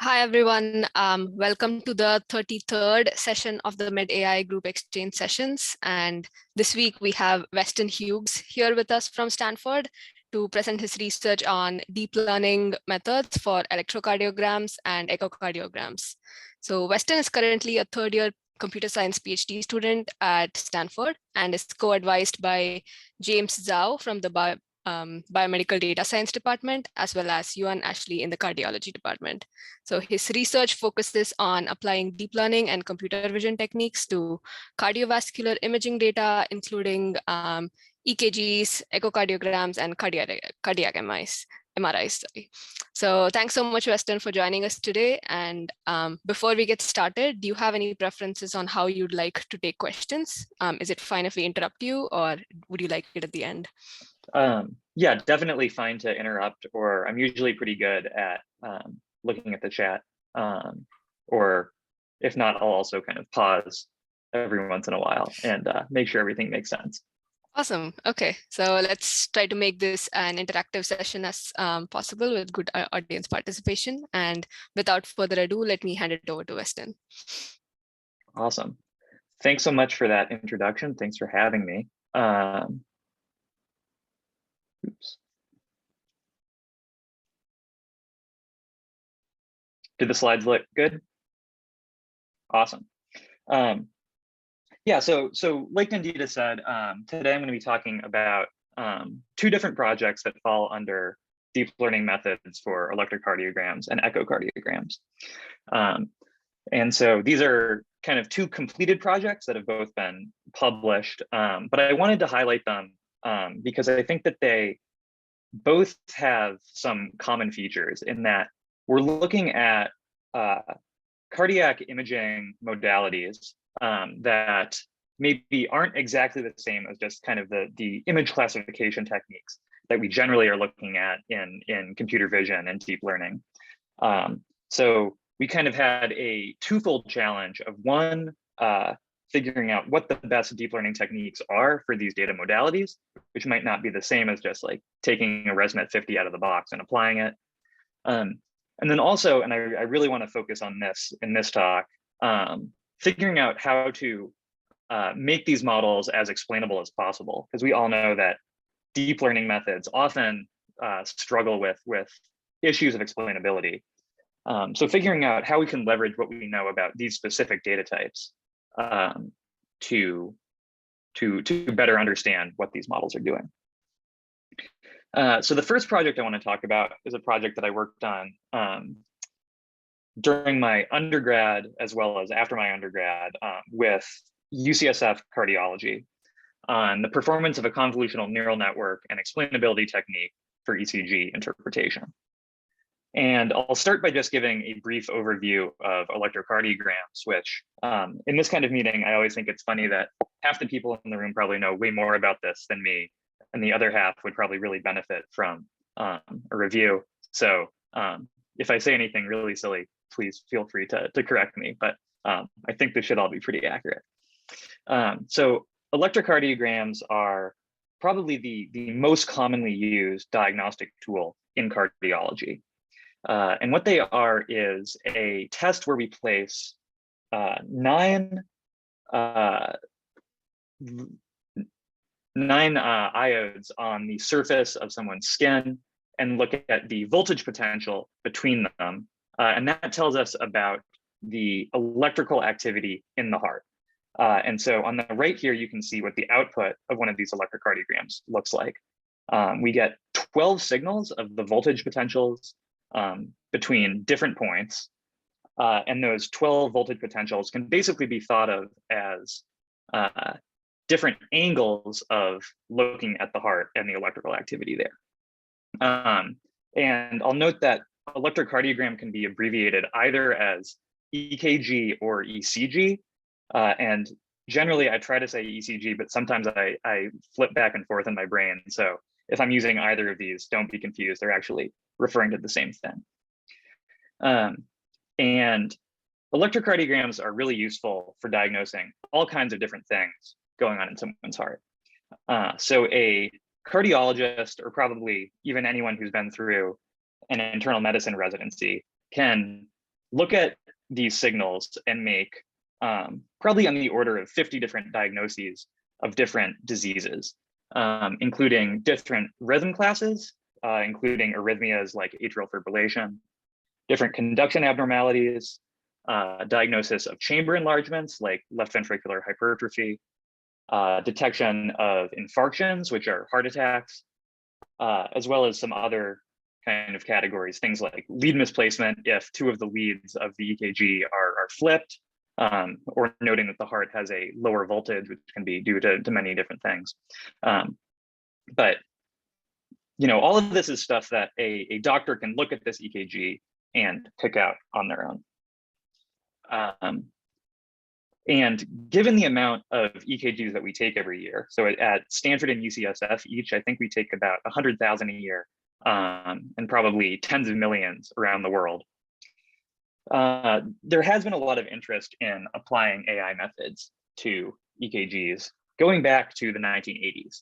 Hi, everyone. Welcome to the 33rd session of the MedAI Group Exchange Sessions. And this week we have Weston Hughes here with us from Stanford to present his research on deep learning methods for electrocardiograms and echocardiograms. So Weston is currently a third-year computer science PhD student at Stanford and is co-advised by James Zou from the Biomedical Data Science Department, as well as Euan Ashley in the Cardiology Department. So his research focuses on applying deep learning and computer vision techniques to cardiovascular imaging data, including EKGs, echocardiograms, and cardiac MRIs. Sorry. So thanks so much, Weston, for joining us today. And before we get started, do you have any preferences on how you'd like to take questions? Is it fine if we interrupt you, or would you like it at the end? Yeah, definitely fine to interrupt, or I'm usually pretty good at looking at the chat, or if not, I'll also kind of pause every once in a while and make sure everything makes sense. Awesome. Okay, so let's try to make this an interactive session as possible with good audience participation. And without further ado, let me hand it over to Weston. Awesome. Thanks so much for that introduction. Thanks for having me. Oops. Did the slides look good? Awesome. Yeah, so like Nandita said, today I'm going to be talking about two different projects that fall under deep learning methods for electrocardiograms and echocardiograms. And so these are kind of two completed projects that have both been published, but I wanted to highlight them because I think that they both have some common features in that we're looking at cardiac imaging modalities that maybe aren't exactly the same as just kind of the image classification techniques that we generally are looking at in computer vision and deep learning. So we kind of had a twofold challenge of one, figuring out what the best deep learning techniques are for these data modalities, which might not be the same as just like taking a ResNet 50 out of the box and applying it. And then also, and I really want to focus on this in this talk, figuring out how to make these models as explainable as possible, because we all know that deep learning methods often struggle with issues of explainability. So figuring out how we can leverage what we know about these specific data types to better understand what these models are doing. So the first project I want to talk about is a project that I worked on during my undergrad as well as after my undergrad with UCSF Cardiology on the performance of a convolutional neural network and explainability technique for ECG interpretation. And I'll start by just giving a brief overview of electrocardiograms, which in this kind of meeting, I always think it's funny that half the people in the room probably know way more about this than me, and the other half would probably really benefit from a review. So if I say anything really silly, please feel free to correct me, but I think this should all be pretty accurate. So electrocardiograms are probably the most commonly used diagnostic tool in cardiology. And what they are is a test where we place 9 iodes on the surface of someone's skin and look at the voltage potential between them. And that tells us about the electrical activity in the heart. And so on the right here, you can see what the output of one of these electrocardiograms looks like. We get 12 signals of the voltage potentials between different points. And those 12 voltage potentials can basically be thought of as different angles of looking at the heart and the electrical activity there. And I'll note that electrocardiogram can be abbreviated either as EKG or ECG. And generally I try to say ECG, but sometimes I flip back and forth in my brain. So if I'm using either of these, don't be confused. They're actually referring to the same thing. And electrocardiograms are really useful for diagnosing all kinds of different things going on in someone's heart. So a cardiologist, or probably even anyone who's been through an internal medicine residency, can look at these signals and make probably on the order of 50 different diagnoses of different diseases, including different rhythm classes, including arrhythmias like atrial fibrillation, different conduction abnormalities, diagnosis of chamber enlargements like left ventricular hypertrophy, detection of infarctions, which are heart attacks, as well as some other kind of categories, things like lead misplacement if two of the leads of the EKG are flipped, or noting that the heart has a lower voltage, which can be due to many different things. But all of this is stuff that a doctor can look at this EKG and pick out on their own. And given the amount of EKGs that we take every year, so at Stanford and UCSF each, I think we take about 100,000 a year, and probably tens of millions around the world. There has been a lot of interest in applying AI methods to EKGs going back to the 1980s.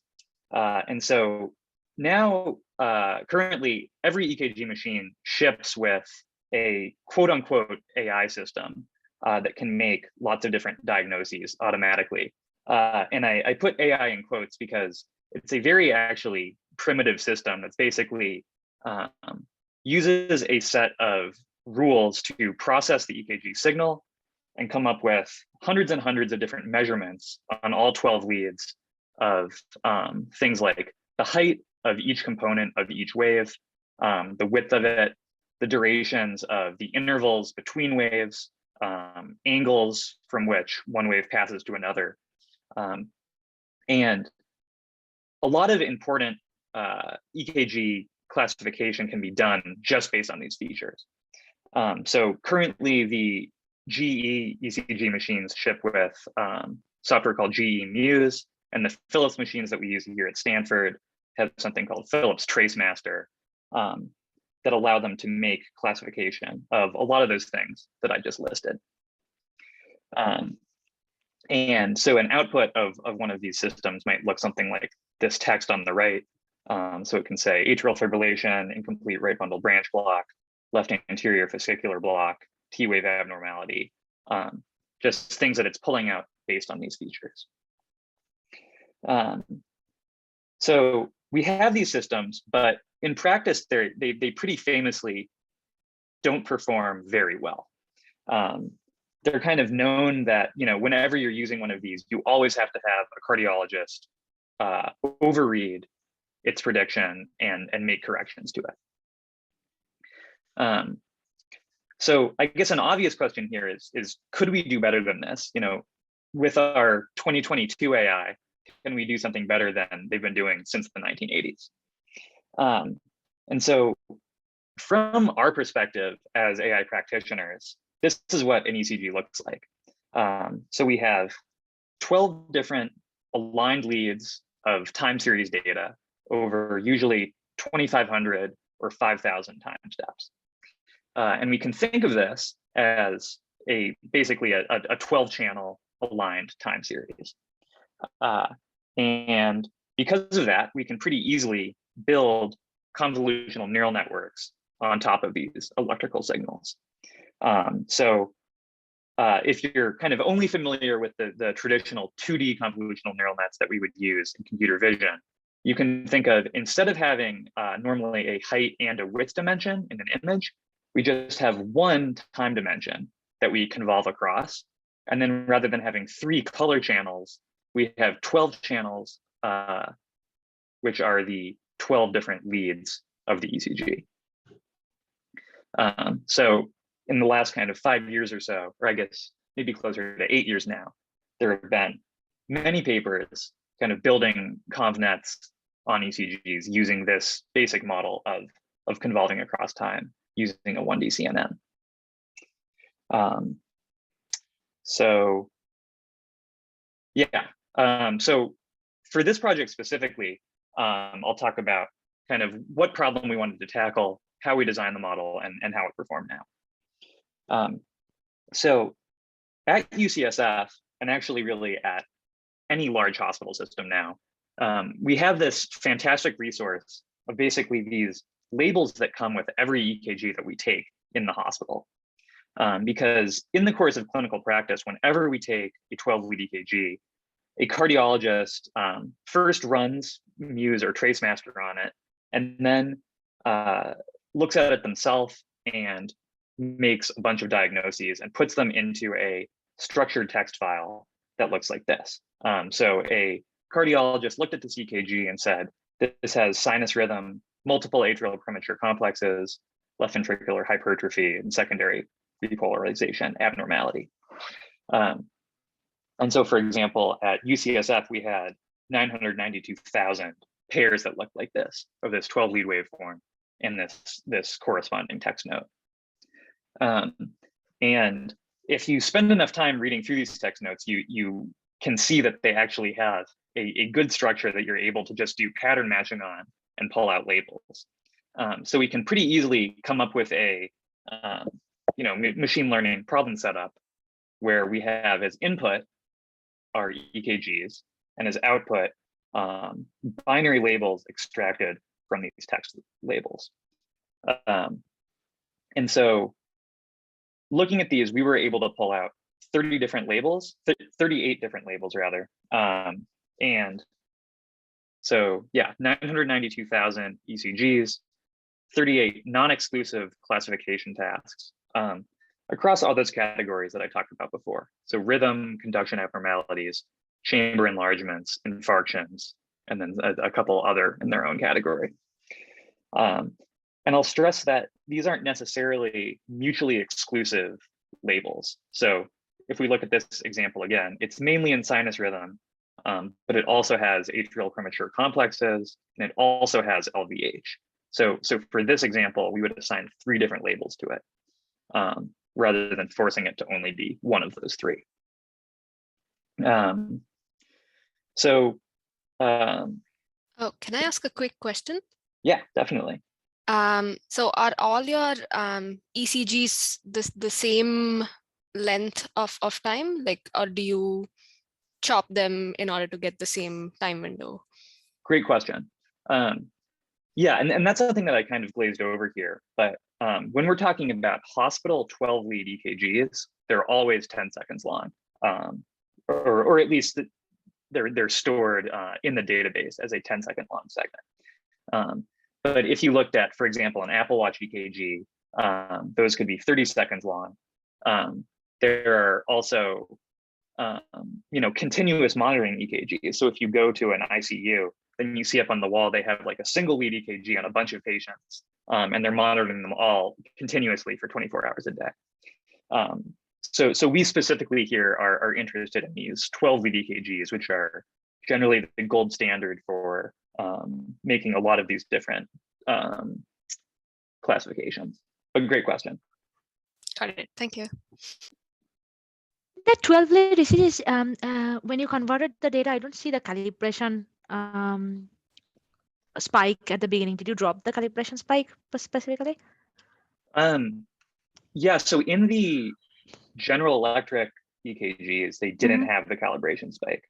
And so now, currently, every EKG machine ships with a quote unquote AI system that can make lots of different diagnoses automatically. And I put AI in quotes because it's a very actually primitive system that's basically uses a set of rules to process the EKG signal and come up with hundreds and hundreds of different measurements on all 12 leads of things like the height of each component of each wave, the width of it, the durations of the intervals between waves, angles from which one wave passes to another. And a lot of important EKG classification can be done just based on these features. So currently the GE ECG machines ship with software called GE Muse, and the Philips machines that we use here at Stanford have something called Philips TraceMaster that allow them to make classification of a lot of those things that I just listed. And so an output of one of these systems might look something like this text on the right. So it can say atrial fibrillation, incomplete right bundle branch block, left anterior fascicular block, T-wave abnormality, just things that it's pulling out based on these features. So we have these systems, but in practice, they pretty famously don't perform very well. They're kind of known that, whenever you're using one of these, you always have to have a cardiologist overread its prediction and make corrections to it. So I guess an obvious question here is could we do better than this? With our 2022 AI, can we do something better than they've been doing since the 1980s? And so from our perspective as AI practitioners, this is what an ECG looks like. So we have 12 different aligned leads of time series data over usually 2,500 or 5,000 time steps. And we can think of this as basically a 12-channel aligned time series. And because of that, we can pretty easily build convolutional neural networks on top of these electrical signals. So if you're kind of only familiar with the traditional 2D convolutional neural nets that we would use in computer vision, you can think of, instead of having normally a height and a width dimension in an image, we just have one time dimension that we convolve across. And then rather than having 3 color channels, we have 12 channels, which are the 12 different leads of the ECG. So in the last kind of 5 years or so, or I guess maybe closer to 8 years now, there have been many papers kind of building conv nets on ECGs using this basic model of convolving across time using a 1D CNN. So yeah, so for this project specifically, I'll talk about kind of what problem we wanted to tackle, how we designed the model, and how it performed now. So at UCSF, and actually really at any large hospital system now, we have this fantastic resource of basically these labels that come with every EKG that we take in the hospital. because in the course of clinical practice, whenever we take a 12-lead EKG, a cardiologist first runs Muse or Tracemaster on it, and then looks at it themselves and makes a bunch of diagnoses and puts them into a structured text file that looks like this. So a cardiologist looked at this EKG and said, this has sinus rhythm, multiple atrial premature complexes, left ventricular hypertrophy, and secondary repolarization abnormality. And so, for example, at UCSF, we had 992,000 pairs that looked like this, of this 12-lead waveform and this corresponding text note. And if you spend enough time reading through these text notes, you can see that they actually have a good structure that you're able to just do pattern matching on and pull out labels. So we can pretty easily come up with a machine learning problem setup where we have as input our EKGs and as output binary labels extracted from these text labels. And so looking at these, we were able to pull out 38 different labels rather. And so yeah, 992,000 ECGs, 38 non-exclusive classification tasks across all those categories that I talked about before. So rhythm, conduction abnormalities, chamber enlargements, infarctions, and then a couple other in their own category. And I'll stress that these aren't necessarily mutually exclusive labels. So if we look at this example again, it's mainly in sinus rhythm, but it also has atrial premature complexes, and it also has LVH. So for this example, we would assign 3 different labels to it, rather than forcing it to only be one of those 3. Oh, can I ask a quick question? Yeah, definitely. So are all your ECGs the same length of time, like, or do you chop them in order to get the same time window? Great question. Yeah, and that's something that I kind of glazed over here. But when we're talking about hospital 12-lead EKGs, they're always 10 seconds long, or at least they're stored in the database as a 10-second long segment. But if you looked at, for example, an Apple Watch EKG, those could be 30 seconds long. There are also continuous monitoring EKGs. So if you go to an ICU, then you see up on the wall, they have like a single lead EKG on a bunch of patients, and they're monitoring them all continuously for 24 hours a day. So we specifically here are interested in these 12-lead EKGs, which are generally the gold standard for making a lot of these different classifications. But great question. Got it. Thank you. The 12-lead ECGs, when you converted the data, I don't see the calibration spike at the beginning. Did you drop the calibration spike specifically? Yeah, so in the General Electric EKGs, they didn't have the calibration spike.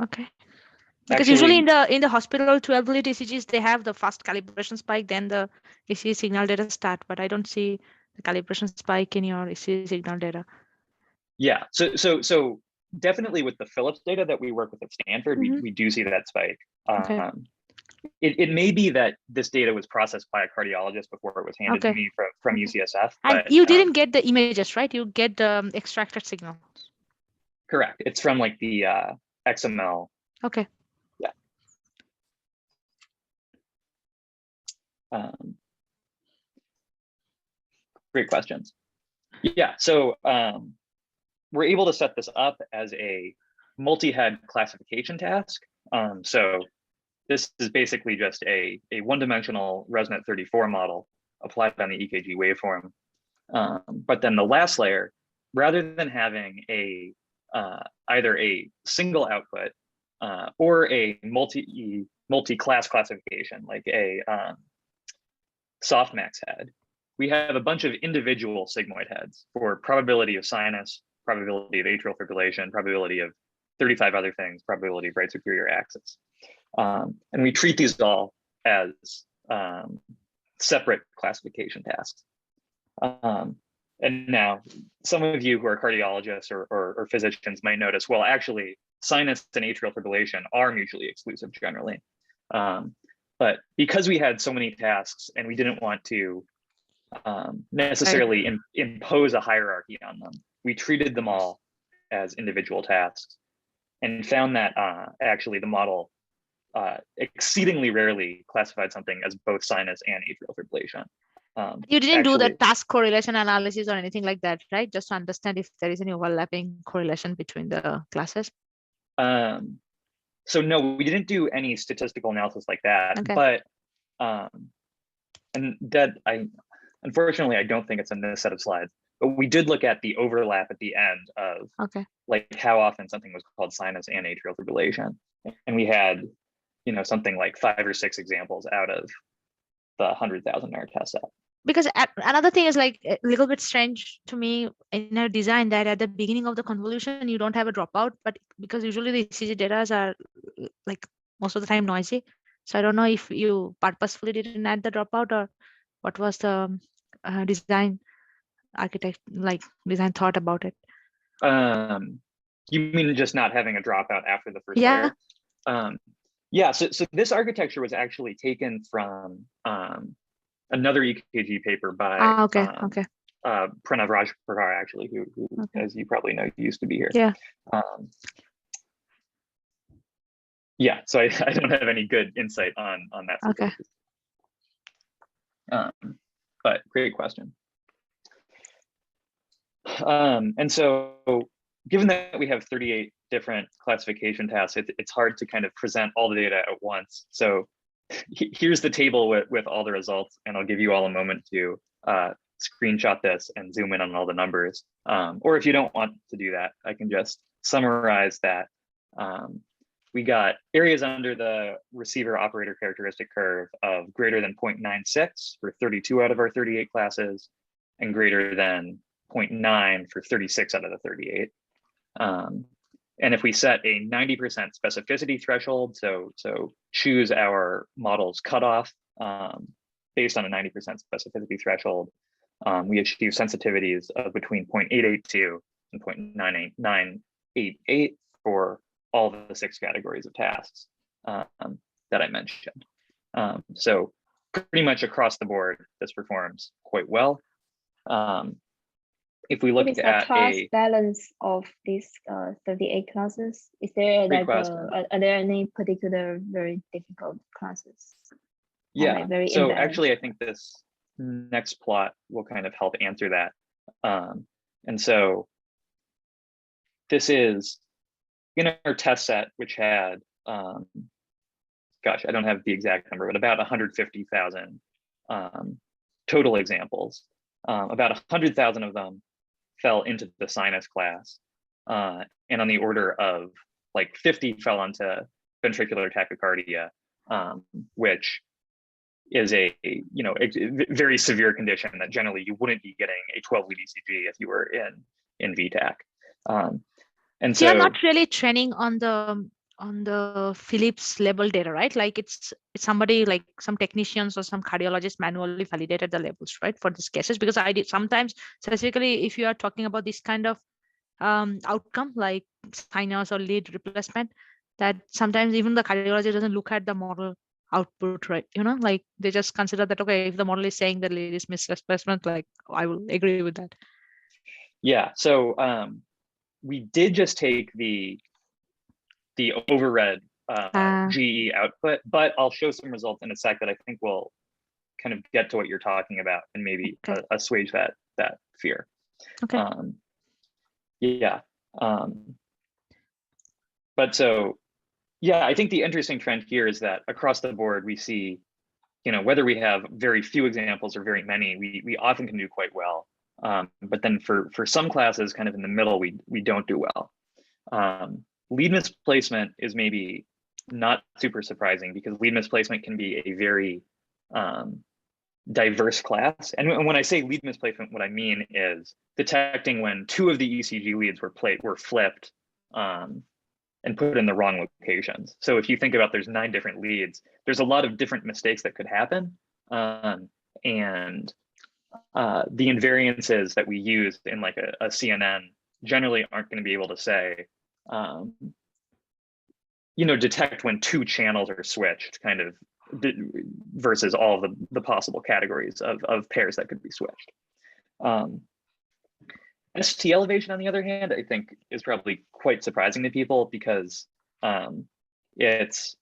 Okay. Because actually, usually in the hospital 12-lead ECGs, they have the first calibration spike, then the ECG signal data start, but I don't see the calibration spike in your ECG signal data. Yeah, so definitely with the Philips data that we work with at Stanford, we do see that spike. Okay. It may be that this data was processed by a cardiologist before it was handed to me from UCSF. And but, you didn't get the images, right? You get the extracted signal. Correct. It's from like the XML. Okay. Yeah. Great questions. Yeah, so we're able to set this up as a multi-head classification task. So this is basically just a one-dimensional ResNet 34 model applied on the EKG waveform. But then the last layer, rather than having either a single output or a multi-class classification, like a softmax head, we have a bunch of individual sigmoid heads for probability of sinus, probability of atrial fibrillation, probability of 35 other things, probability of right superior axis. And we treat these all as separate classification tasks. And now some of you who are cardiologists or physicians might notice, well, actually sinus and atrial fibrillation are mutually exclusive generally. But because we had so many tasks and we didn't want to necessarily impose a hierarchy on them, we treated them all as individual tasks and found that actually the model exceedingly rarely classified something as both sinus and atrial fibrillation. You didn't do the task correlation analysis or anything like that, right? Just to understand if there is any overlapping correlation between the classes. So no, we didn't do any statistical analysis like that. Okay. But and that unfortunately I don't think it's in this set of slides. But we did look at the overlap at the end of like how often something was called sinus and atrial fibrillation, and we had something like 5 or 6 examples out of the 100,000 test set. Because another thing is like a little bit strange to me in our design that at the beginning of the convolution you don't have a dropout, but because usually the ECG data are like most of the time noisy, so I don't know if you purposefully didn't add the dropout or what was the design thought about it. You mean just not having a dropout after the first layer? Yeah, so this architecture was actually taken from another EKG paper by Pranav Rajprakash, actually, who as you probably know, used to be here. Yeah. Yeah, so I don't have any good insight on that. Okay. But great question. And so given that we have 38 different classification tasks, it's hard to kind of present all the data at once. So here's the table with all the results, and I'll give you all a moment to screenshot this and zoom in on all the numbers. Or if you don't want to do that, I can just summarize that. We got areas under the receiver operator characteristic curve of greater than 0.96 for 32 out of our 38 classes, and greater than 0.9 for 36 out of the 38. And if we set a 90% specificity threshold, so choose our model's cutoff based on a 90% specificity threshold, we achieve sensitivities of between 0.882 and 0.988 for all the 6 categories of tasks that I mentioned. So pretty much across the board, this performs quite well. If we look at the class balance of these 38 classes, is there like are there any particular very difficult classes? Yeah, like so imbalanced? Actually I think this next plot will kind of help answer that. And so this is in our test set, which had, gosh, I don't have the exact number, but about 150,000 total examples. About 100,000 of them fell into the sinus class, and on the order of like 50 fell onto ventricular tachycardia, which is a very severe condition that generally you wouldn't be getting a 12-lead ECG if you were in VTAC. And so you're not really training on the Philips label data, right? Like it's somebody like some technicians or some cardiologists manually validated the labels, right, for these cases? Because I did sometimes, specifically if you are talking about this kind of outcome like sinus or lead replacement, that sometimes even the cardiologist doesn't look at the model output, right? Like they just consider that, okay, if the model is saying the lead is misreplacement, like I will agree with that. Yeah, so we did just take the overread GE output, but I'll show some results in a sec that I think will kind of get to what you're talking about and maybe assuage that fear. Okay. But so, yeah, I think the interesting trend here is that across the board, we see, whether we have very few examples or very many, we often can do quite well. But then for some classes kind of in the middle, we don't do well. Lead misplacement is maybe not super surprising because lead misplacement can be a very diverse class. And when I say lead misplacement, what I mean is detecting when 2 of the ECG leads were flipped and put in the wrong locations. So if you think about there's 9 different leads, there's a lot of different mistakes that could happen. And the invariances that we use in like a CNN generally aren't going to be able to say, detect when two channels are switched, kind of, versus all of the possible categories of pairs that could be switched. ST elevation, on the other hand, I think is probably quite surprising to people because it's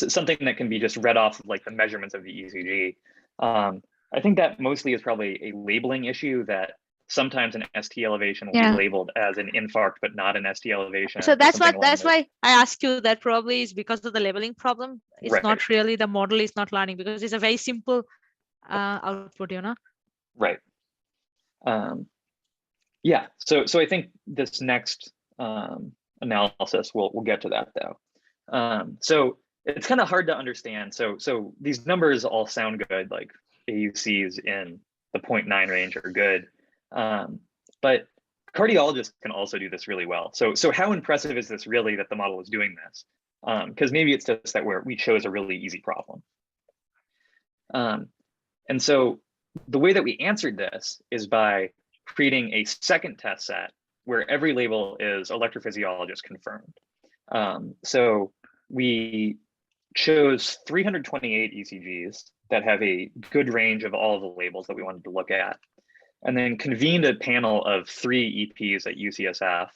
something that can be just read off of like the measurements of the ECG. I think that mostly is probably a labeling issue, that sometimes an ST elevation will be labeled as an infarct, but not an ST elevation. So that's why I asked you that probably is because of the labeling problem. It's right. Not really, the model is not learning because it's a very simple output, Right. Yeah. So I think this next analysis, we'll get to that though. So it's kind of hard to understand. So these numbers all sound good, like AUCs in the 0.9 range are good. But cardiologists can also do this really well. So how impressive is this really that the model is doing this? Because maybe it's just that we chose a really easy problem. And so the way that we answered this is by creating a second test set where every label is electrophysiologist confirmed. So we chose 328 ECGs that have a good range of all of the labels that we wanted to look at, and then convened a panel of 3 EPs at UCSF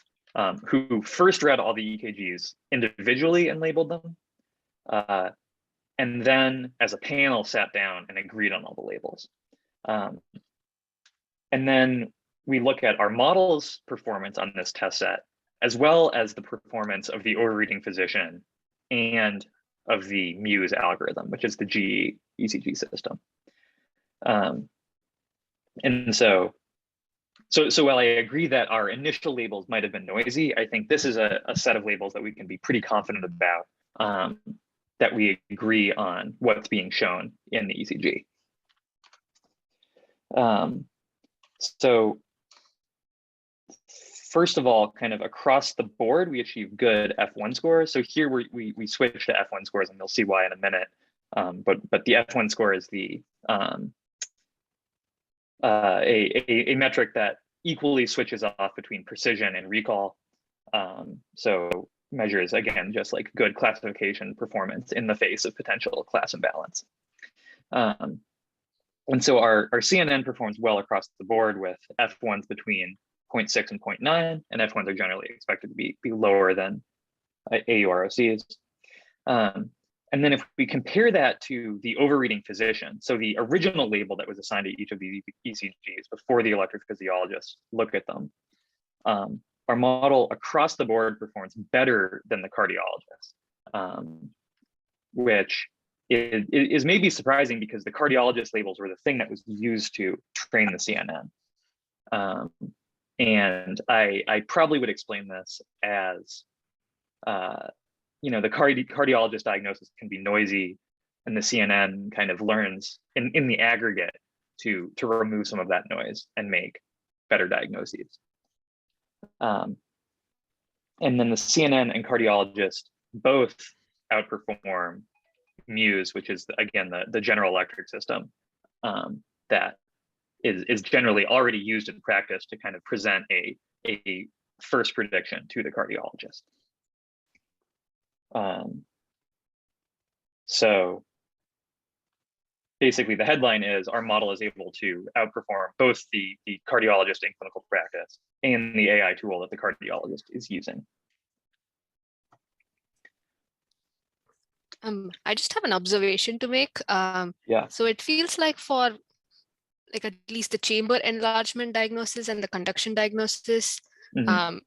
who first read all the EKGs individually and labeled them, and then as a panel sat down and agreed on all the labels. And then we look at our model's performance on this test set, as well as the performance of the overreading physician and of the Muse algorithm, which is the GE ECG system. And so while I agree that our initial labels might have been noisy, I think this is a set of labels that we can be pretty confident about, that we agree on what's being shown in the ECG. So first of all, kind of across the board, we achieve good F1 scores. So here we switch to F1 scores, and you'll see why in a minute. But the F1 score is the a metric that equally switches off between precision and recall. So measures, again, just like good classification performance in the face of potential class imbalance. And so our CNN performs well across the board with F1s between 0.6 and 0.9, and F1s are generally expected to be lower than AUROCs. And then if we compare that to the overreading physician, so the original label that was assigned to each of these ECGs before the electrophysiologists look at them, our model across the board performs better than the cardiologist, which is maybe surprising because the cardiologist labels were the thing that was used to train the CNN. And I probably would explain this as, the cardiologist diagnosis can be noisy, and the CNN kind of learns in the aggregate to remove some of that noise and make better diagnoses. And then the CNN and cardiologist both outperform Muse, which is again the General Electric system that is generally already used in practice to kind of present a first prediction to the cardiologist. So basically the headline is our model is able to outperform both the cardiologist in clinical practice and the AI tool that the cardiologist is using. I just have an observation to make. Yeah. So it feels like for at least the chamber enlargement diagnosis and the conduction diagnosis,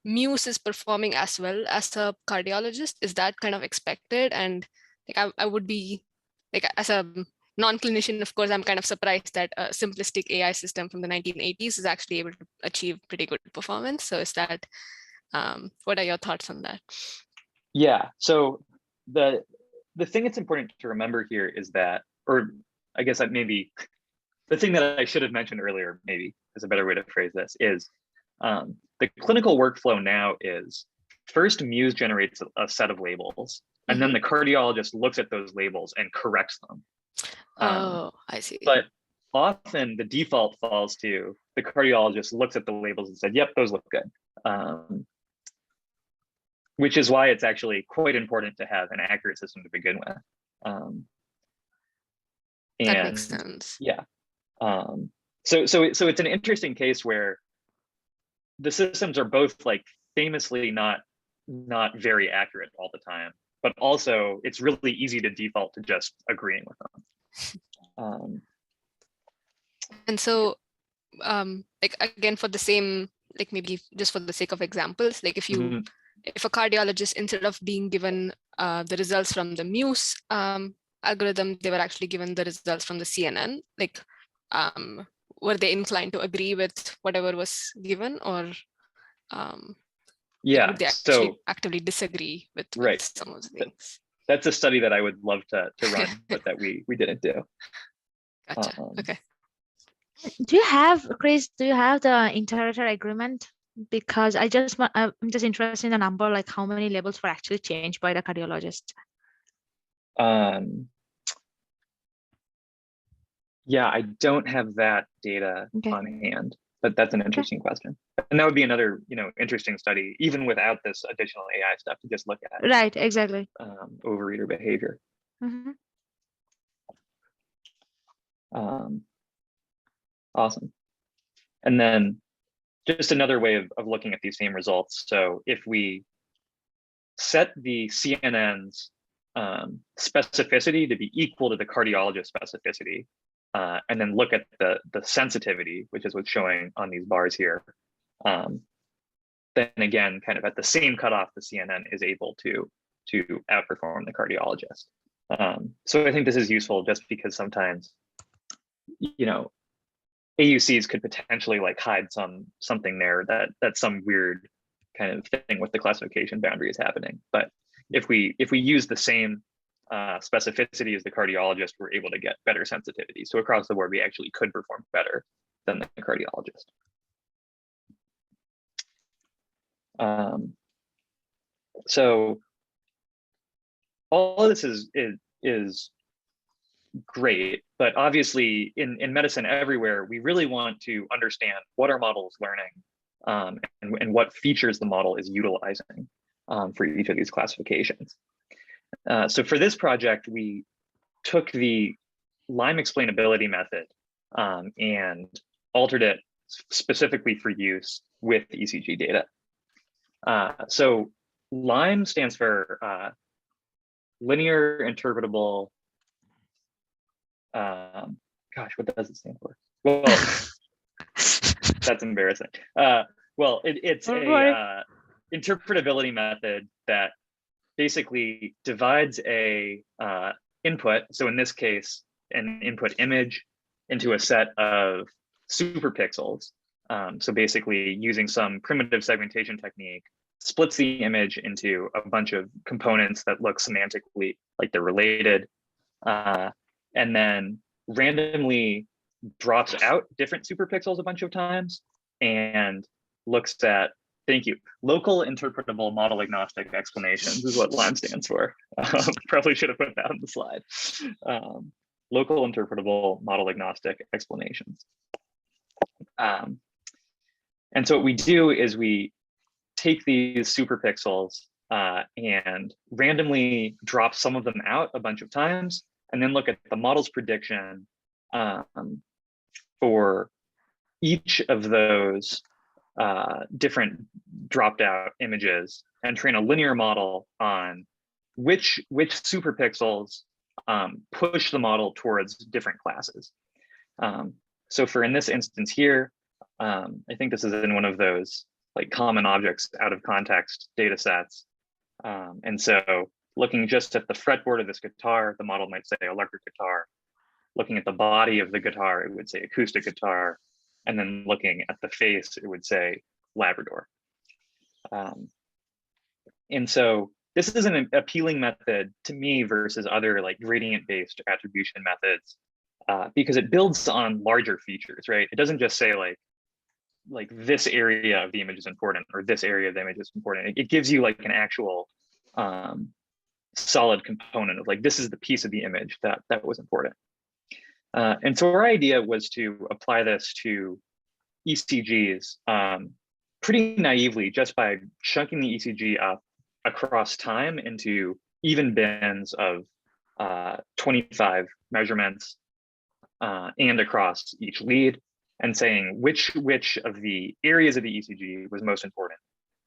Muse is performing as well as a cardiologist. Is that kind of expected? And I would be as a non-clinician, of course, I'm kind of surprised that a simplistic AI system from the 1980s is actually able to achieve pretty good performance. So is that, what are your thoughts on that? Yeah, so the thing that's important to remember here is that, or I guess that maybe the thing that I should have mentioned earlier, maybe is a better way to phrase this, is the clinical workflow now is first Muse generates a set of labels, and then the cardiologist looks at those labels and corrects them. Oh, I see. But often the default falls to the cardiologist looks at the labels and said, yep, those look good. Which is why it's actually quite important to have an accurate system to begin with. That makes sense. Yeah. So it's an interesting case where the systems are both like famously not very accurate all the time, but also it's really easy to default to just agreeing with them. And so, like again, for the same, like maybe just for the sake of examples, like if you, if a cardiologist, instead of being given the results from the Muse algorithm, they were actually given the results from the CNN, like were they inclined to agree with whatever was given, or yeah, would they actually actively disagree with some of the things? That's a study that I would love to run, but that we didn't do. Gotcha. Okay. Do you have, Chris, do you have the inter-rater agreement? Because I'm just interested in the number, like how many labels were actually changed by the cardiologist. Yeah, I don't have that data on hand, but that's an interesting question. And that would be another, interesting study, even without this additional AI stuff, to just look at. Right, exactly. Overeater behavior. Awesome. And then just another way of looking at these same results. So if we set the CNN's specificity to be equal to the cardiologist specificity, and then look at the sensitivity, which is what's showing on these bars here, then again, kind of at the same cutoff, the CNN is able to outperform the cardiologist. So I think this is useful just because sometimes, AUCs could potentially like hide something there that's some weird kind of thing with the classification boundary is happening. But if we use the same specificity as the cardiologist, we're able to get better sensitivity. So across the board, we actually could perform better than the cardiologist. So all of this is great, but obviously in medicine everywhere, we really want to understand what our model is learning and what features the model is utilizing for each of these classifications. So for this project, we took the Lyme explainability method and altered it specifically for use with ECG data. So Lyme stands for linear interpretable. Gosh, what does it stand for? Well, that's embarrassing. Well, it's a interpretability method that basically divides a input, so in this case, an input image, into a set of superpixels. So basically using some primitive segmentation technique, splits the image into a bunch of components that look semantically like they're related, and then randomly drops out different superpixels a bunch of times and looks at, thank you, local interpretable model agnostic explanations is what Lyme stands for. Probably should have put that on the slide. Local interpretable model agnostic explanations. And so what we do is we take these superpixels and randomly drop some of them out a bunch of times, and then look at the model's prediction for each of those different dropped out images, and train a linear model on which superpixels push the model towards different classes. So for in this instance here, I think this is in one of those like common objects out of context data sets. And so looking just at the fretboard of this guitar, the model might say electric guitar. Looking at the body of the guitar, it would say acoustic guitar. And then looking at the face, it would say Labrador. And so this is an appealing method to me versus other like gradient-based attribution methods because it builds on larger features, right? It doesn't just say like this area of the image is important or this area of the image is important. It gives you like an actual solid component of like, this is the piece of the image that was important. And so our idea was to apply this to ECGs pretty naively, just by chunking the ECG up across time into even bins of 25 measurements and across each lead, and saying which of the areas of the ECG was most important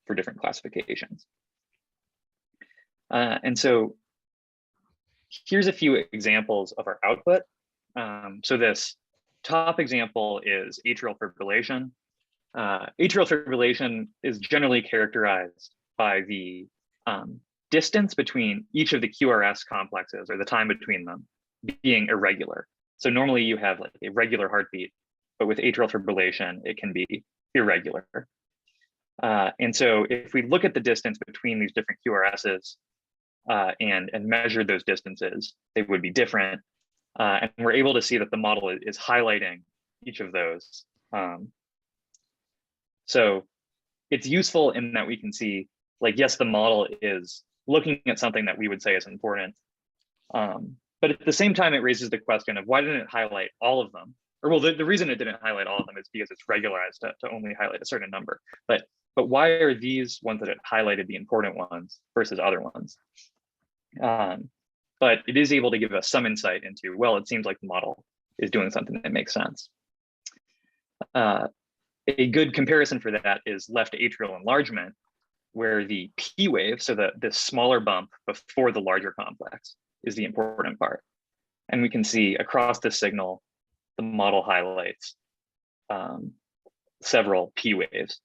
for different classifications. And so here's a few examples of our output. So this top example is atrial fibrillation. Atrial fibrillation is generally characterized by the distance between each of the QRS complexes, or the time between them, being irregular. So normally you have like a regular heartbeat, but with atrial fibrillation, it can be irregular. And so if we look at the distance between these different QRSs and measure those distances, they would be different. And we're able to see that the model is highlighting each of those. So it's useful in that we can see, like, yes, the model is looking at something that we would say is important. But at the same time, it raises the question of why didn't it highlight all of them? Or well, the reason it didn't highlight all of them is because it's regularized to only highlight a certain number. But why are these ones that it highlighted the important ones versus other ones? But it is able to give us some insight into, well, it seems like the model is doing something that makes sense. A good comparison for that is left atrial enlargement, where the P wave, so the smaller bump before the larger complex, is the important part. And we can see across the signal, the model highlights several P waves.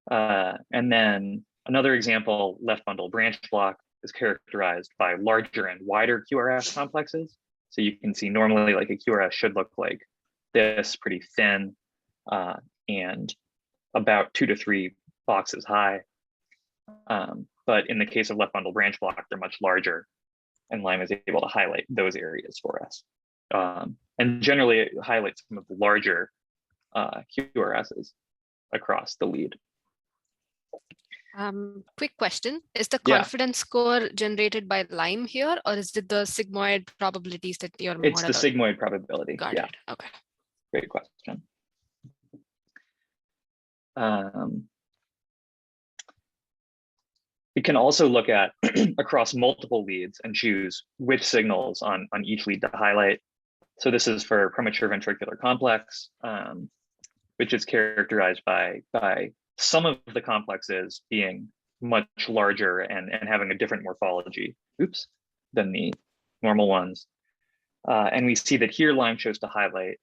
And then another example, left bundle branch block, is characterized by larger and wider QRS complexes. So you can see normally like a QRS should look like this, pretty thin and about 2 to 3 boxes high. But in the case of left bundle branch block, they're much larger, and Lyme is able to highlight those areas for us. And generally it highlights some of the larger QRSs across the lead. Quick question, is the confidence score generated by Lyme here, or is it the sigmoid probabilities that your model? It's the sigmoid probability. Got it. Okay. Great question. It can also look at across multiple leads and choose which signals on each lead to highlight. So this is for premature ventricular complex, which is characterized by some of the complexes being much larger and having a different morphology, than the normal ones. And we see that here Lyme chose to highlight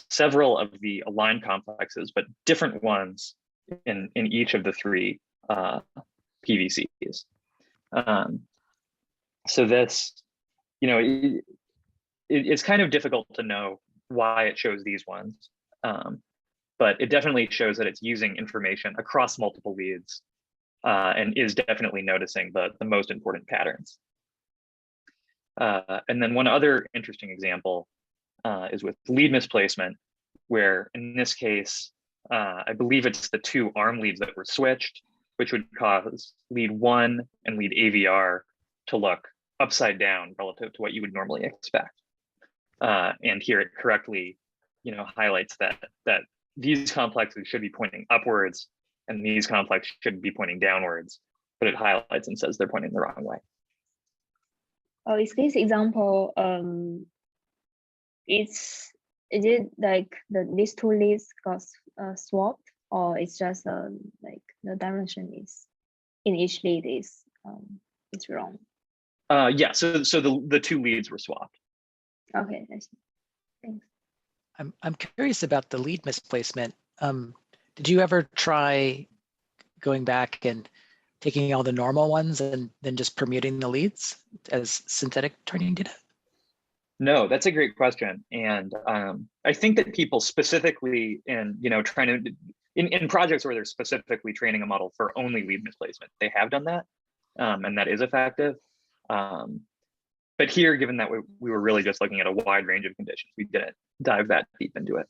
several of the aligned complexes, but different ones in each of the 3 PVCs. So this, it's kind of difficult to know why it chose these ones. But it definitely shows that it's using information across multiple leads and is definitely noticing the most important patterns. And then one other interesting example is with lead misplacement, where in this case, I believe it's the 2 arm leads that were switched, which would cause lead 1 and lead AVR to look upside down relative to what you would normally expect. And here it correctly, highlights that these complexes should be pointing upwards and these complexes should be pointing downwards, but it highlights and says they're pointing the wrong way. Oh, is this example, is it like these 2 leads got swapped, or it's just like the dimension is in each lead is wrong? Yeah, so the 2 leads were swapped. Okay, I see. Thanks. I'm curious about the lead misplacement. Did you ever try going back and taking all the normal ones and then just permuting the leads as synthetic training data? No, that's a great question. And I think that people specifically in projects where they're specifically training a model for only lead misplacement, they have done that, and that is effective. But here, given that we were really just looking at a wide range of conditions, we didn't dive that deep into it.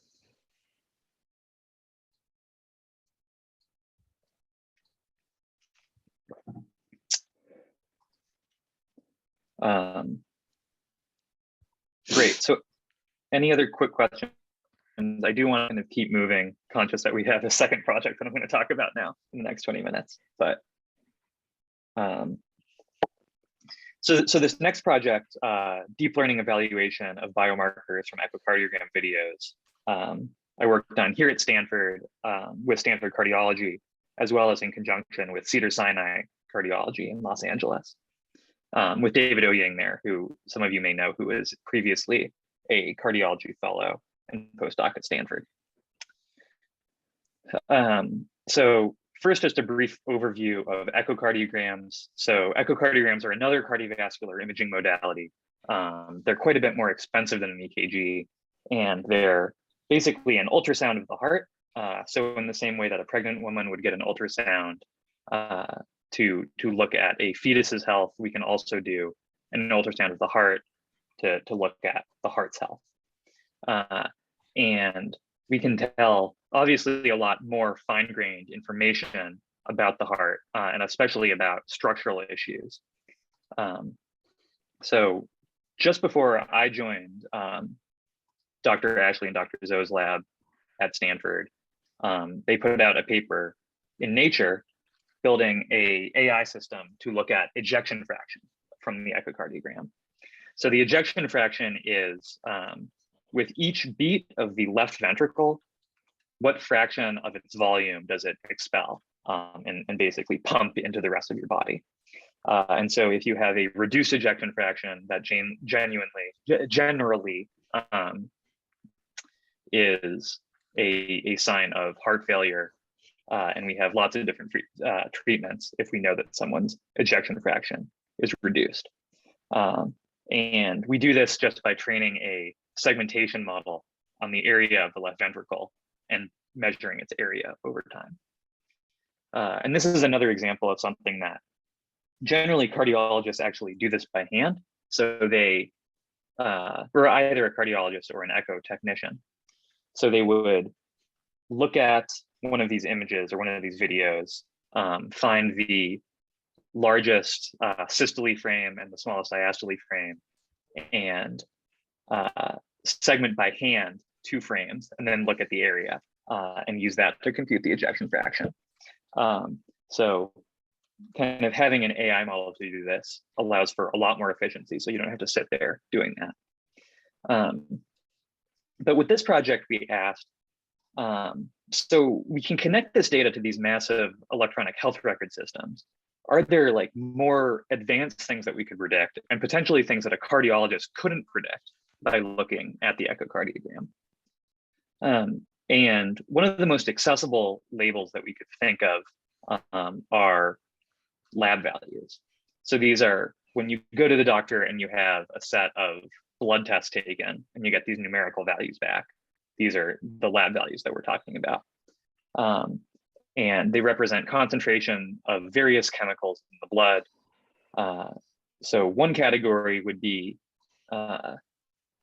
Great. So any other quick questions? I do want to keep moving, conscious that we have a second project that I'm going to talk about now in the next 20 minutes. But so this next project, deep learning evaluation of biomarkers from echocardiogram videos, I worked on here at Stanford with Stanford Cardiology, as well as in conjunction with Cedars-Sinai Cardiology in Los Angeles, with David Euan there, who some of you may know, who was previously a cardiology fellow and postdoc at Stanford. So first, just a brief overview of echocardiograms. So echocardiograms are another cardiovascular imaging modality. They're quite a bit more expensive than an EKG, and they're basically an ultrasound of the heart. So in the same way that a pregnant woman would get an ultrasound to look at a fetus's health, we can also do an ultrasound of the heart to look at the heart's health. And we can tell, obviously, a lot more fine-grained information about the heart, and especially about structural issues. So just before I joined Dr. Ashley and Dr. Zou's lab at Stanford, they put out a paper in Nature building a AI system to look at ejection fraction from the echocardiogram. So the ejection fraction is with each beat of the left ventricle, what fraction of its volume does it expel and basically pump into the rest of your body? And so if you have a reduced ejection fraction, that generally is a sign of heart failure. And we have lots of different treatments if we know that someone's ejection fraction is reduced. And we do this just by training a segmentation model on the area of the left ventricle and measuring its area over time. And this is another example of something that generally cardiologists actually do this by hand. So they were either a cardiologist or an echo technician. So they would look at one of these images or one of these videos, find the largest systole frame and the smallest diastole frame, and segment by hand 2 frames, and then look at the area and use that to compute the ejection fraction. So kind of having an AI model to do this allows for a lot more efficiency, so you don't have to sit there doing that. But with this project, we asked, so we can connect this data to these massive electronic health record systems. Are there like more advanced things that we could predict, and potentially things that a cardiologist couldn't predict by looking at the echocardiogram? And one of the most accessible labels that we could think of are lab values. So these are when you go to the doctor and you have a set of blood tests taken and you get these numerical values back. These are the lab values that we're talking about. And they represent concentration of various chemicals in the blood. So one category would be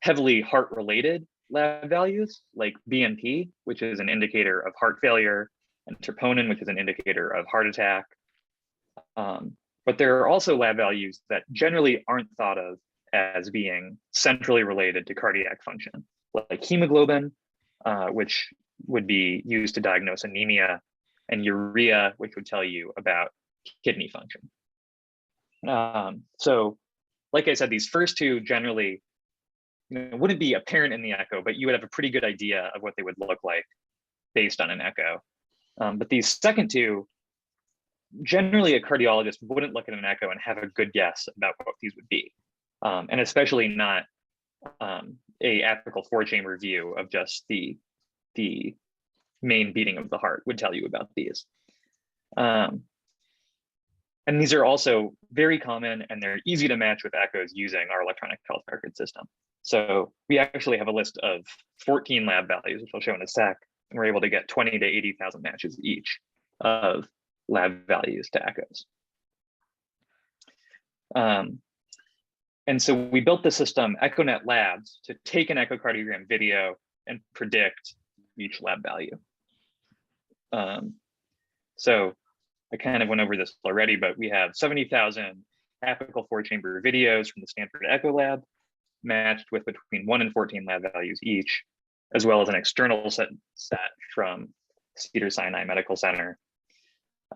heavily heart-related lab values, like BNP, which is an indicator of heart failure, and troponin, which is an indicator of heart attack. But there are also lab values that generally aren't thought of as being centrally related to cardiac function, like hemoglobin, which would be used to diagnose anemia, and urea, which would tell you about kidney function. So, like I said, these first two generally wouldn't be apparent in the echo, but you would have a pretty good idea of what they would look like based on an echo. But these second two, generally a cardiologist wouldn't look at an echo and have a good guess about what these would be. And especially not a apical 4-chamber view of just the main beating of the heart would tell you about these. And these are also very common, and they're easy to match with echoes using our electronic health record system. So we actually have a list of 14 lab values, which I'll show in a sec, and we're able to get 20 to 80,000 matches each of lab values to echoes. And so we built the system EchoNet Labs to take an echocardiogram video and predict each lab value. So I kind of went over this already, but we have 70,000 apical 4-chamber videos from the Stanford Echo Lab. matched with between 1 and 14 lab values each, as well as an external set from Cedars-Sinai Medical Center.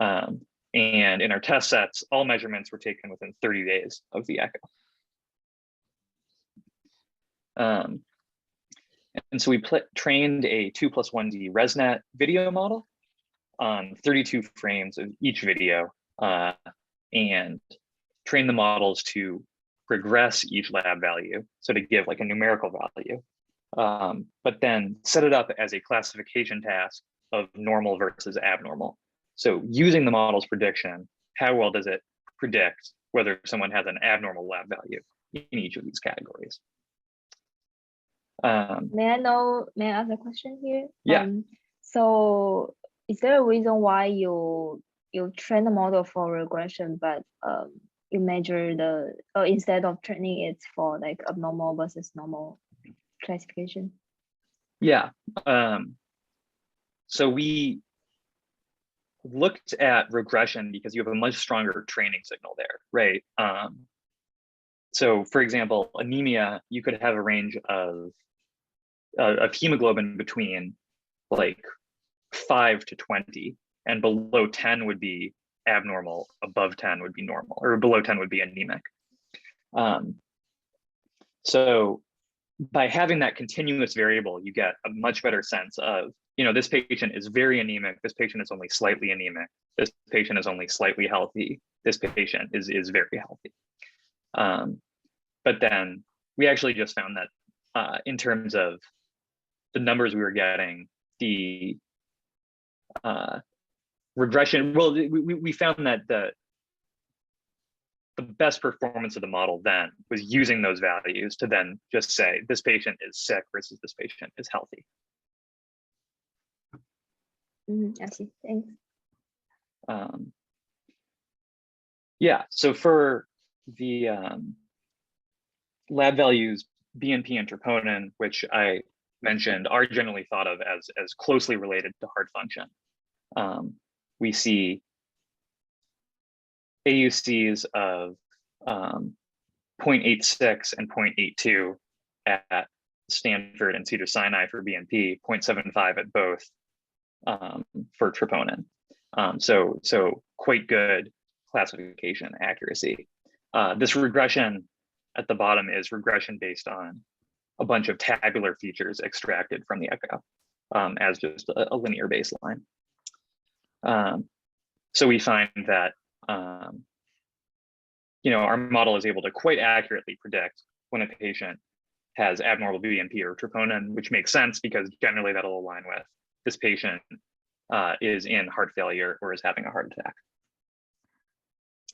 And in our test sets, all measurements were taken within 30 days of the echo. And so we trained a 2+1D ResNet video model on 32 frames of each video, and train the models to regress each lab value, so to give like a numerical value, but then set it up as a classification task of normal versus abnormal. So using the model's prediction, how well does it predict whether someone has an abnormal lab value in each of these categories? May I ask a question here? Yeah. So is there a reason why you train the model for regression, but you measure instead of training it for like abnormal versus normal classification? Yeah. So we looked at regression because you have a much stronger training signal there, right? So for example, anemia, you could have a range of hemoglobin between like 5 to 20, and below 10 would be abnormal, above 10 would be normal, or below 10 would be anemic. So by having that continuous variable, you get a much better sense of, this patient is very anemic, this patient is only slightly anemic, this patient is only slightly healthy, this patient is very healthy. But then we actually just found that in terms of the numbers we were getting, the regression, well, we found that the best performance of the model then was using those values to then just say this patient is sick versus this patient is healthy. I see, thanks. Yeah, so for the lab values, BNP and troponin, which I mentioned, are generally thought of as closely related to heart function. We see AUCs of 0.86 and 0.82 at Stanford and Cedars-Sinai for BNP, 0.75 at both for troponin. So quite good classification accuracy. This regression at the bottom is regression based on a bunch of tabular features extracted from the echo as just a linear baseline. So we find that our model is able to quite accurately predict when a patient has abnormal BNP or troponin, which makes sense because generally that'll align with this patient is in heart failure or is having a heart attack.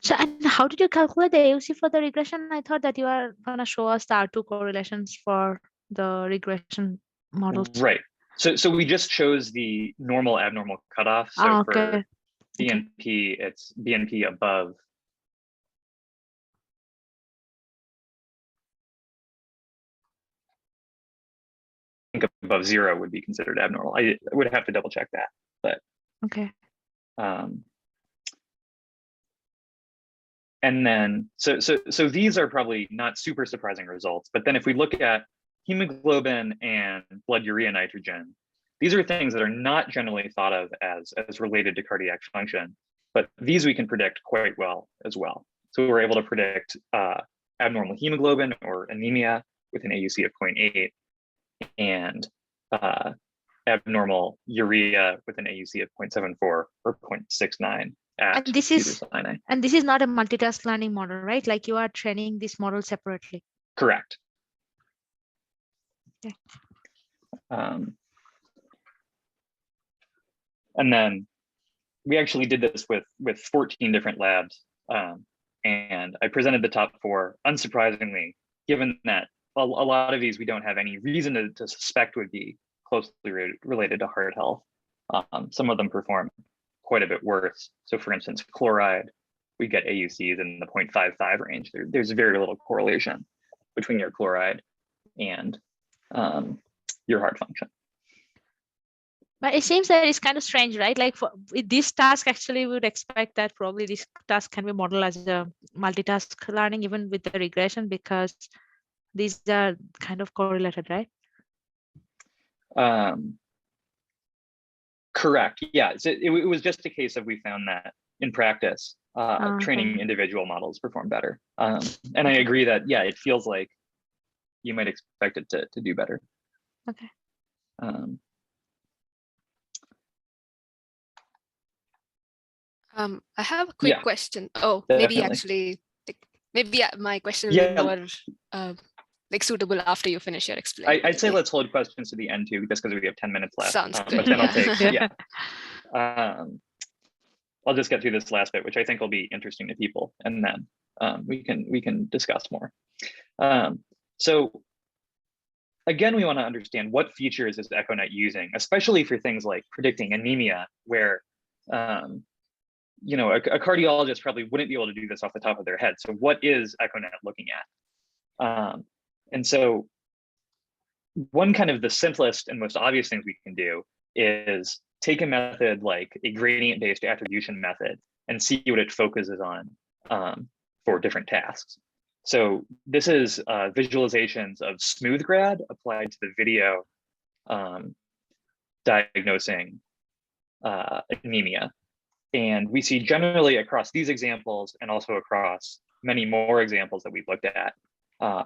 So, and how did you calculate the AUC for the regression? I thought that you are going to show us the R2 correlations for the regression models. Right. So we just chose the normal abnormal cutoff. So for BNP, it's BNP above. I think above 0 would be considered abnormal. I would have to double check that, but. Okay. And then, so these are probably not super surprising results, but then if we look at hemoglobin and blood urea nitrogen, these are things that are not generally thought of as related to cardiac function, but these we can predict quite well as well. So we're able to predict abnormal hemoglobin or anemia with an AUC of 0.8 and abnormal urea with an AUC of 0.74 or 0.69. And this is not a multitask learning model, right? Like you are training this model separately. Correct. Okay. And then we actually did this with 14 different labs, and I presented the top 4. Unsurprisingly, given that a lot of these we don't have any reason to suspect would be closely related to heart health. Some of them perform quite a bit worse. So for instance, chloride, we get AUCs in the 0.55 range. There's very little correlation between your chloride and your heart function. But it seems that it's kind of strange, right? Like for this task, actually, we would expect that probably this task can be modeled as a multitask learning, even with the regression, because these are kind of correlated, right? Correct. Yeah. So it was just a case of we found that in practice, training individual models perform better. And I agree that, yeah, it feels like you might expect it to do better. Okay. I have a quick question. Oh, definitely. maybe actually, maybe my question will be more like suitable after you finish your explanation. I'd say let's hold questions to the end too, just because we have 10 minutes left. Sounds good. But then I'll take, I'll just get through this last bit, which I think will be interesting to people, and then we can discuss more. So again, we want to understand what features is EchoNet using, especially for things like predicting anemia, where you know, a cardiologist probably wouldn't be able to do this off the top of their head. So what is EchoNet looking at? And so one kind of the simplest and most obvious things we can do is take a method like a gradient-based attribution method and see what it focuses on for different tasks. So this is visualizations of smooth grad applied to the video diagnosing anemia. And we see generally across these examples and also across many more examples that we've looked at, a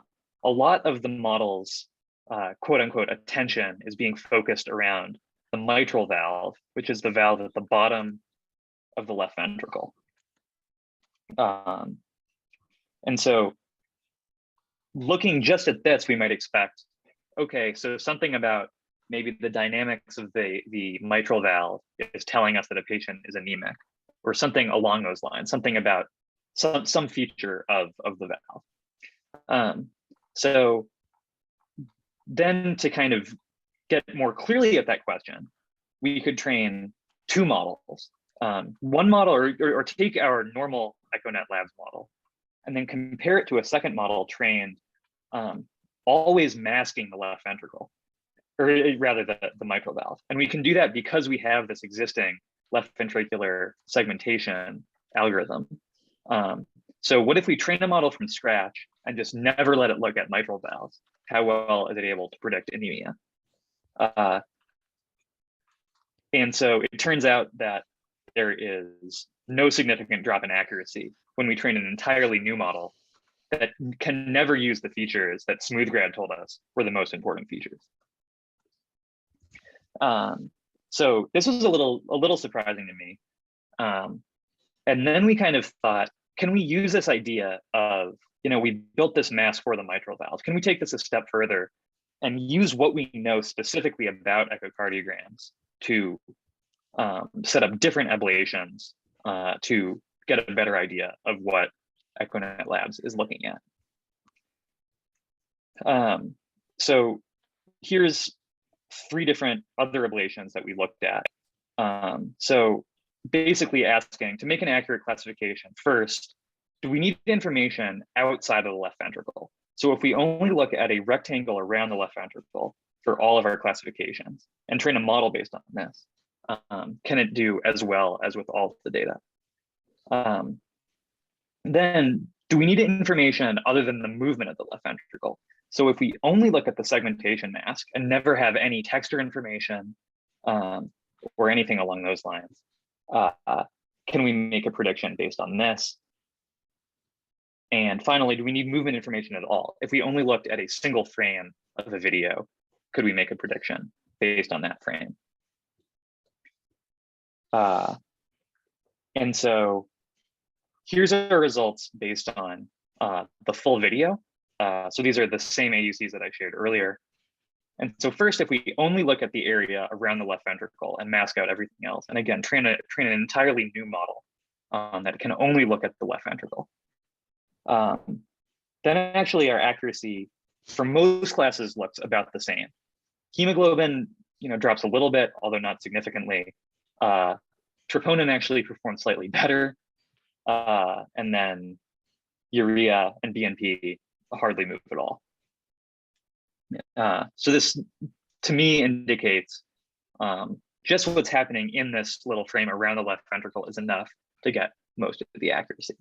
lot of the model's quote unquote attention is being focused around the mitral valve, which is the valve at the bottom of the left ventricle. And so looking just at this, we might expect, okay, so something about maybe the dynamics of the mitral valve is telling us that a patient is anemic, or something along those lines, something about some feature of the valve. So then to kind of get more clearly at that question, we could train two models. One model, or take our normal EchoNet Labs model, and then compare it to a second model trained always masking the left ventricle, or rather the mitral valve. And we can do that because we have this existing left ventricular segmentation algorithm. So what if we train a model from scratch and just never let it look at mitral valves? How well is it able to predict anemia? And so it turns out that there is no significant drop in accuracy when we train an entirely new model that can never use the features that SmoothGrad told us were the most important features. So this was a little surprising to me. And then we kind of thought, can we use this idea of, you know, we built this mask for the mitral valve. Can we take this a step further and use what we know specifically about echocardiograms to set up different ablations to get a better idea of what EchoNet Labs is looking at. So here's 3 different other ablations that we looked at. So basically asking to make an accurate classification, first, do we need information outside of the left ventricle? So if we only look at a rectangle around the left ventricle for all of our classifications and train a model based on this, can it do as well as with all of the data? Then do we need information other than the movement of the left ventricle? So if we only look at the segmentation mask and never have any texture information or anything along those lines, can we make a prediction based on this? And finally, do we need movement information at all? If we only looked at a single frame of the video, could we make a prediction based on that frame? And so here's our results based on the full video. So these are the same AUCs that I shared earlier. And so first, if we only look at the area around the left ventricle and mask out everything else, and again, train an entirely new model that can only look at the left ventricle, then actually our accuracy for most classes looks about the same. Hemoglobin, drops a little bit, although not significantly. Troponin actually performs slightly better. And then urea and BNP hardly move at all. So this, to me, indicates just what's happening in this little frame around the left ventricle is enough to get most of the accuracy.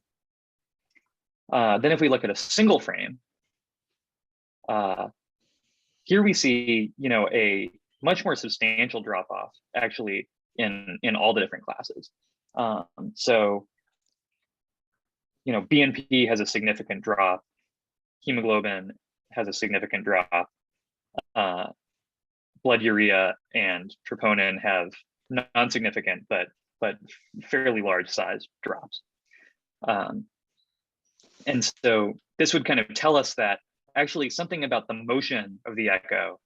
Then if we look at a single frame, here we see, a much more substantial drop off actually in all the different classes. So, BNP has a significant drop, hemoglobin has a significant drop, blood urea and troponin have non-significant but fairly large size drops. And so this would kind of tell us that actually something about the motion of the echo,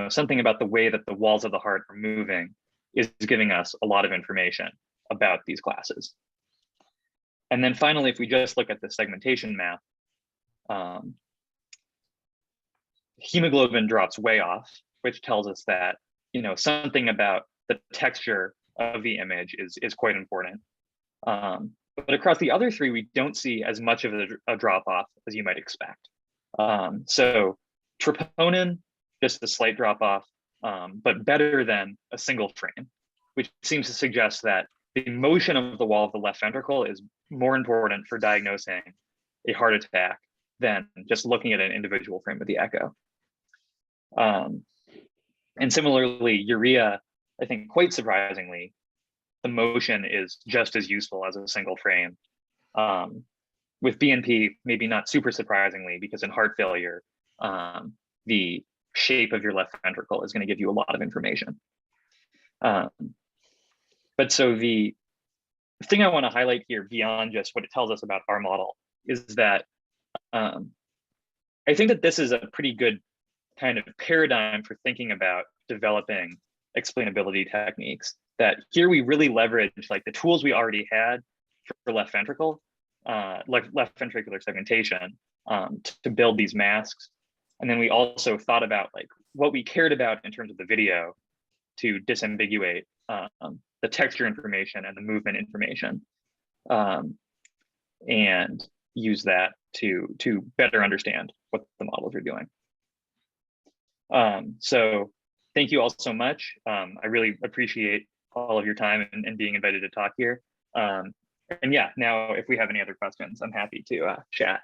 something about the way that the walls of the heart are moving is giving us a lot of information about these classes. And then finally, if we just look at the segmentation map, hemoglobin drops way off, which tells us that, something about the texture of the image is quite important. But across the other three, we don't see as much of a drop off as you might expect. So troponin, just a slight drop off, but better than a single frame, which seems to suggest that the motion of the wall of the left ventricle is more important for diagnosing a heart attack than just looking at an individual frame of the echo. And similarly, urea, I think quite surprisingly, the motion is just as useful as a single frame. With BNP, maybe not super surprisingly, because in heart failure, the shape of your left ventricle is going to give you a lot of information. But so the thing I want to highlight here beyond just what it tells us about our model is that I think that this is a pretty good kind of paradigm for thinking about developing explainability techniques. That here we really leverage like the tools we already had for left ventricle, like left ventricular segmentation, to build these masks. And then we also thought about like what we cared about in terms of the video to disambiguate the texture information and the movement information, and use that to better understand what the models are doing. So thank you all so much. I really appreciate all of your time and being invited to talk here. And yeah, now if we have any other questions, I'm happy to chat.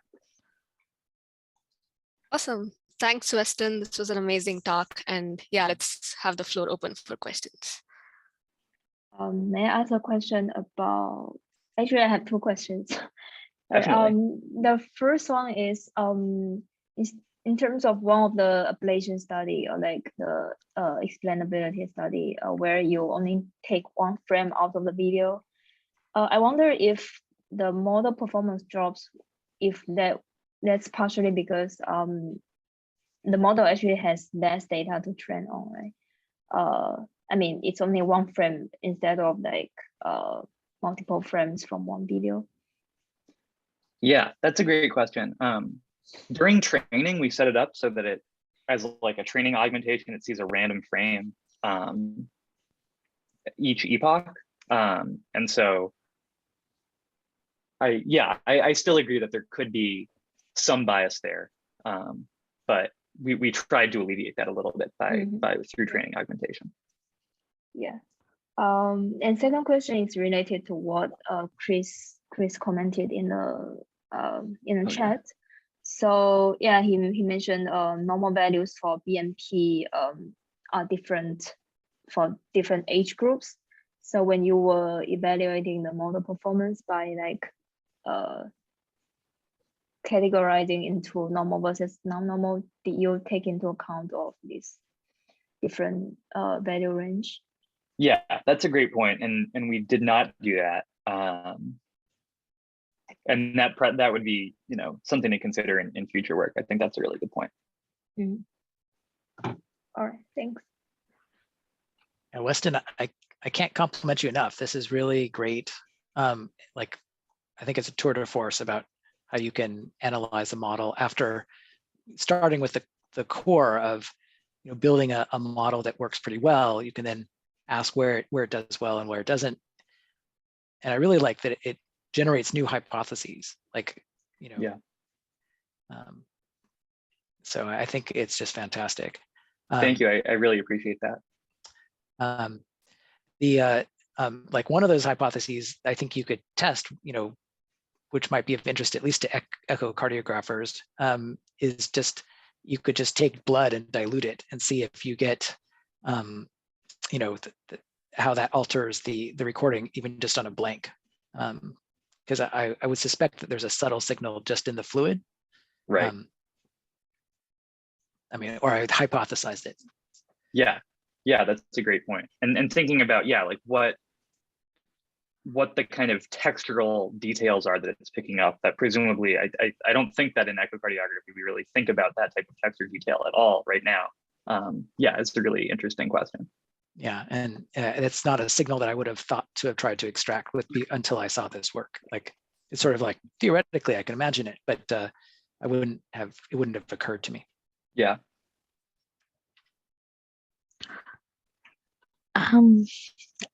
Awesome. Thanks, Weston. This was an amazing talk. And yeah, let's have the floor open for questions. May I ask a question about, actually I have two questions. The first one is in terms of one of the ablation study or like the explainability study where you only take one frame out of the video. I wonder if the model performance drops, if that's partially because the model actually has less data to train on, right? I mean, it's only one frame instead of like multiple frames from one video. Yeah, that's a great question. During training, we set it up so that it, as like a training augmentation, it sees a random frame each epoch. And so I still agree that there could be some bias there, but we tried to alleviate that a little bit through training augmentation. Yeah. And second question is related to what Chris commented in the chat. So yeah, he mentioned normal values for BNP are different for different age groups. So when you were evaluating the model performance by like categorizing into normal versus non-normal, did you take into account of this different value range? Yeah, that's a great point, and we did not do that. And that would be, something to consider in future work. I think that's a really good point. Mm-hmm. All right, thanks. And Weston, I can't compliment you enough. This is really great. Like, I think it's a tour de force about how you can analyze a model after starting with the core of building a model that works pretty well. You can then ask where it does well and where it doesn't. And I really like that it generates new hypotheses, like, Yeah. So I think it's just fantastic. Thank you. I really appreciate that. Like one of those hypotheses, I think you could test, which might be of interest at least to echocardiographers, is just, you could just take blood and dilute it and see if you get, you know, how that alters the recording, even just on a blank. Because I would suspect that there's a subtle signal just in the fluid. Right. I mean, or I hypothesized it. Yeah, that's a great point. And thinking about, like what the kind of textural details are that it's picking up, that presumably, I don't think that in echocardiography, we really think about that type of texture detail at all right now. It's a really interesting question. Yeah, and it's not a signal that I would have thought to have tried to extract until I saw this work. Like, it's sort of like, theoretically, I can imagine it, but it wouldn't have occurred to me. Yeah.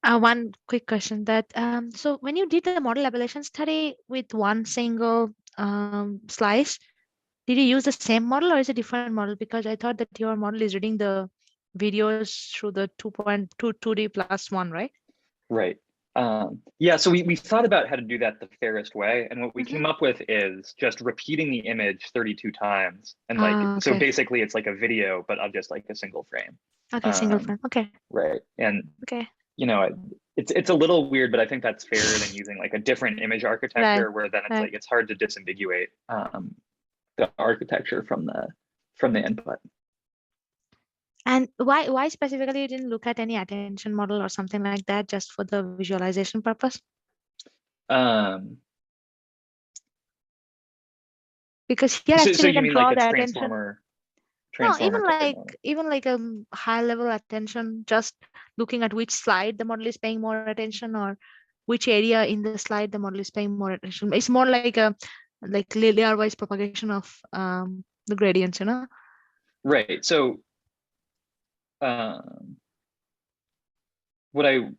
One quick question that so when you did the model evaluation study with one single slice, did you use the same model or is it a different model? Because I thought that your model is reading the videos through the 2.2D plus 1, right? Right. So we thought about how to do that the fairest way, and what we came up with is just repeating the image 32 times, and so basically it's like a video, but of just like a single frame. Okay, single frame. Okay. Right. And okay, it's a little weird, but I think that's fairer than using like a different image architecture, where then it's like it's hard to disambiguate the architecture from the input. And why specifically you didn't look at any attention model or something like that, just for the visualization purpose? Because here so actually you you can mean draw like a the transformer? attention. No, Transformer even like a high level attention, just looking at which slide the model is paying more attention, or which area in the slide the model is paying more attention. It's more like a layer wise propagation of the gradients, Right. So what I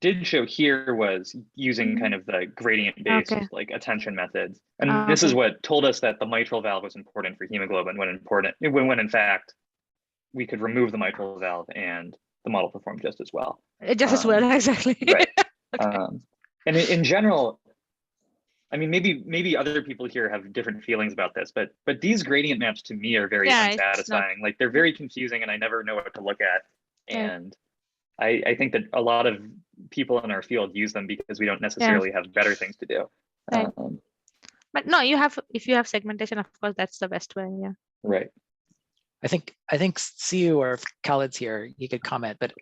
did show here was using kind of the gradient-based like attention methods, and this is what told us that the mitral valve was important for hemoglobin, when in fact we could remove the mitral valve and the model performed just as well. Just as well, exactly. Right. And in general, I mean, maybe other people here have different feelings about this, but these gradient maps to me are very unsatisfying. Like, they're very confusing, and I never know what to look at. And I think that a lot of people in our field use them because we don't necessarily have better things to do. But no, if you have segmentation, of course, that's the best way. Yeah. Right. I think Zou or Khaled's here, you could comment, but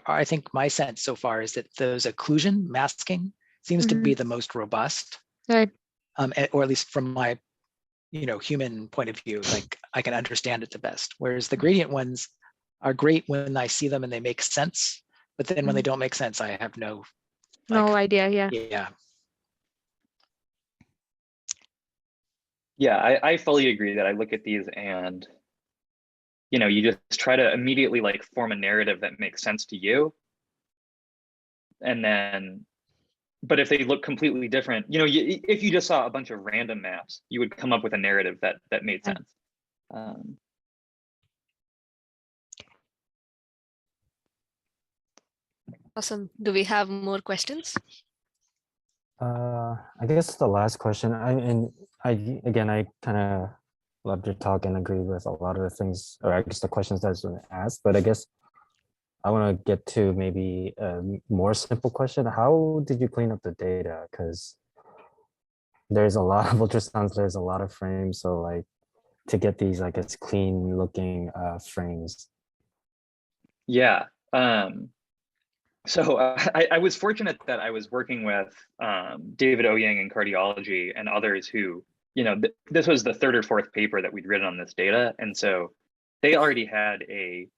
I think my sense so far is that those occlusion masking seems to be the most robust. Right. Or at least from my, human point of view, like I can understand it the best. Whereas the gradient ones are great when I see them and they make sense, but then when they don't make sense, I have no idea. Yeah. Yeah, I fully agree that I look at these and, you just try to immediately like form a narrative that makes sense to you. And then, but if they look completely different, if you just saw a bunch of random maps, you would come up with a narrative that made sense. Awesome. Do we have more questions? I guess the last question, I kind of loved your talk and agree with a lot of the things, or I guess the questions that's been asked, but I guess I want to get to maybe a more simple question. How did you clean up the data? Because there's a lot of ultrasounds, there's a lot of frames, so like to get these, I guess, clean looking frames. Yeah. So I was fortunate that I was working with David Euan in cardiology and others who, this was the third or fourth paper that we'd written on this data. And so they already had a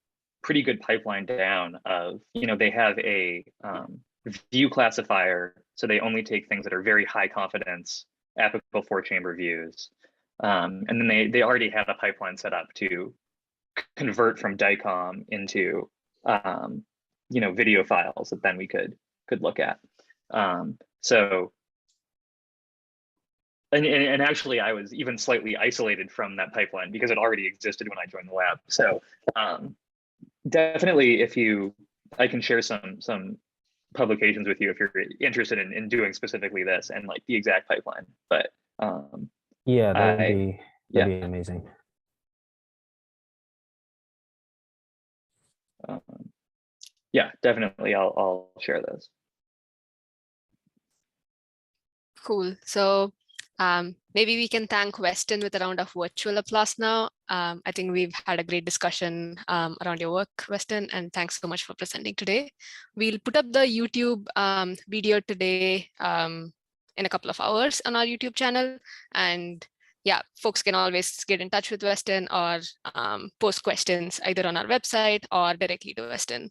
pretty good pipeline down of, they have a view classifier. So they only take things that are very high confidence, apical 4-chamber views. And then they already had a pipeline set up to convert from DICOM into video files that then we could look at. And actually I was even slightly isolated from that pipeline because it already existed when I joined the lab. So definitely, I can share some publications with you if you're interested in doing specifically this and like the exact pipeline. But yeah, that would be That'd be amazing. Yeah, definitely. I'll share those. Cool. So maybe we can thank Weston with a round of virtual applause now. I think we've had a great discussion around your work, Weston, and thanks so much for presenting today. We'll put up the YouTube video today in a couple of hours on our YouTube channel. And yeah, folks can always get in touch with Weston or post questions either on our website or directly to Weston.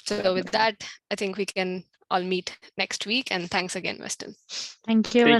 So with that, I think we can all meet next week. And thanks again, Weston. Thank you. Thank